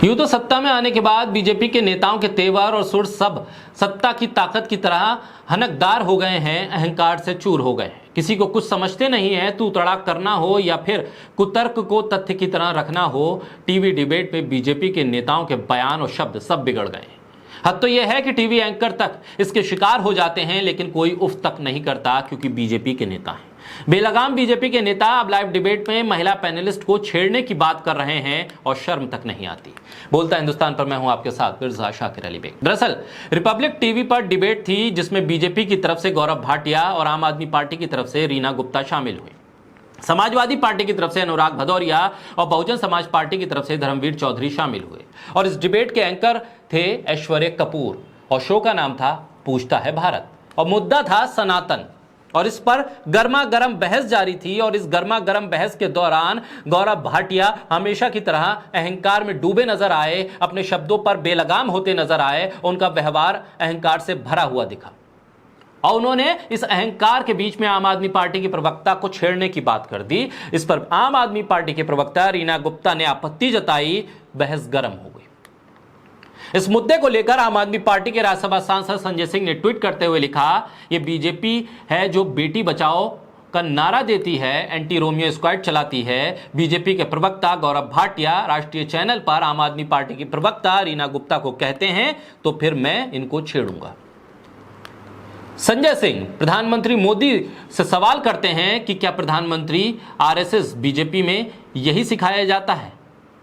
यूं तो सत्ता में आने के बाद बीजेपी के नेताओं के तेवर और सुर सब सत्ता की ताकत की तरह हनकदार हो गए हैं, अहंकार से चूर हो गए हैं। किसी को कुछ समझते नहीं है, तू तड़ाक करना हो या फिर कुतर्क को तथ्य की तरह रखना हो, टीवी डिबेट में बीजेपी के नेताओं के बयान और शब्द सब बिगड़ गए हैं। हद तो यह है कि टीवी एंकर तक इसके शिकार हो जाते हैं, लेकिन कोई उफ तक नहीं करता, क्योंकि बीजेपी के नेता हैं। बेलगाम बीजेपी के नेता अब लाइव डिबेट में महिला पैनलिस्ट को छेड़ने की बात कर रहे हैं और शर्म तक नहीं आती। बोलता हिंदुस्तान पर मैं हूं आपके साथ मिर्जा शाकिर अली बेग। दरअसल रिपब्लिक टीवी पर डिबेट थी, जिसमें बीजेपी की तरफ से गौरव भाटिया और आम आदमी पार्टी की तरफ से रीना गुप्ता शामिल हुई। समाजवादी पार्टी की तरफ से अनुराग भदौरिया और बहुजन समाज पार्टी की तरफ से धर्मवीर चौधरी शामिल हुए। और इस डिबेट के एंकर थे ऐश्वर्य कपूर और शो का नाम था पूछता है भारत और मुद्दा था सनातन। और इस पर गर्मा गर्म बहस जारी थी। और इस गर्मा गर्म बहस के दौरान गौरव भाटिया हमेशा की तरह अहंकार में डूबे नजर आए, अपने शब्दों पर बेलगाम होते नजर आए। उनका व्यवहार अहंकार से भरा हुआ दिखा और उन्होंने इस अहंकार के बीच में आम आदमी पार्टी की प्रवक्ता को छेड़ने की बात कर दी। इस पर आम आदमी पार्टी के प्रवक्ता रीना गुप्ता ने आपत्ति जताई। बहस गर्म हो गई। इस मुद्दे को लेकर आम आदमी पार्टी के राज्यसभा सांसद संजय सिंह ने ट्वीट करते हुए लिखा, यह बीजेपी है जो बेटी बचाओ का नारा देती है, एंटी रोमियो स्क्वाड चलाती है। बीजेपी के प्रवक्ता गौरव भाटिया राष्ट्रीय चैनल पर आम आदमी पार्टी की प्रवक्ता रीना गुप्ता को कहते हैं तो फिर मैं इनको छेड़ूंगा। संजय सिंह प्रधानमंत्री मोदी से सवाल करते हैं कि क्या प्रधानमंत्री आरएसएस बीजेपी में यही सिखाया जाता है?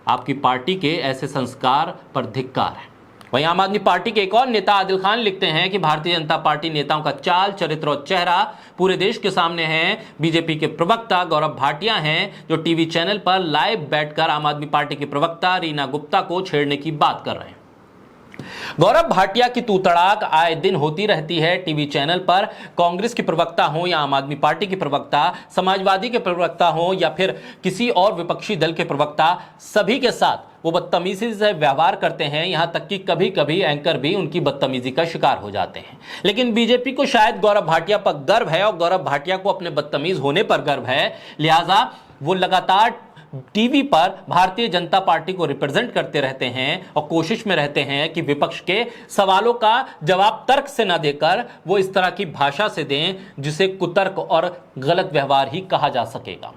आपकी पार्टी के ऐसे संस्कार पर धिक्कार है। वहीं आम आदमी पार्टी के एक और नेता आदिल खान लिखते हैं कि भारतीय जनता पार्टी नेताओं का चाल चरित्र और चेहरा पूरे देश के सामने है। बीजेपी के प्रवक्ता गौरव भाटिया हैं जो टीवी चैनल पर लाइव बैठकर आम आदमी पार्टी की प्रवक्ता रीना गुप्ता को छेड़ने की बात कर रहे हैं। गौरव भाटिया की तू तड़ाक आए दिन होती रहती है टीवी चैनल पर। कांग्रेस के प्रवक्ता हो या आम आदमी पार्टी के प्रवक्ता, समाजवादी के प्रवक्ता हो या फिर किसी और विपक्षी दल के प्रवक्ता, सभी के साथ वो बदतमीजी से व्यवहार करते हैं। यहां तक कि कभी कभी एंकर भी उनकी बदतमीजी का शिकार हो जाते हैं। लेकिन बीजेपी को शायद गौरव भाटिया पर गर्व है और गौरव भाटिया को अपने बदतमीज होने पर गर्व है। लिहाजा वो लगातार टीवी पर भारतीय जनता पार्टी को रिप्रेजेंट करते रहते हैं और कोशिश में रहते हैं कि विपक्ष के सवालों का जवाब तर्क से न देकर वो इस तरह की भाषा से दें जिसे कुतर्क और गलत व्यवहार ही कहा जा सकेगा।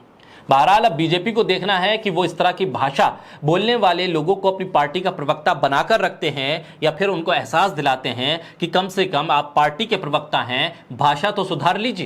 बहरहाल अब बीजेपी को देखना है कि वो इस तरह की भाषा बोलने वाले लोगों को अपनी पार्टी का प्रवक्ता बनाकर रखते हैं या फिर उनको एहसास दिलाते हैं कि कम से कम आप पार्टी के प्रवक्ता हैं, भाषा तो सुधार लीजिए।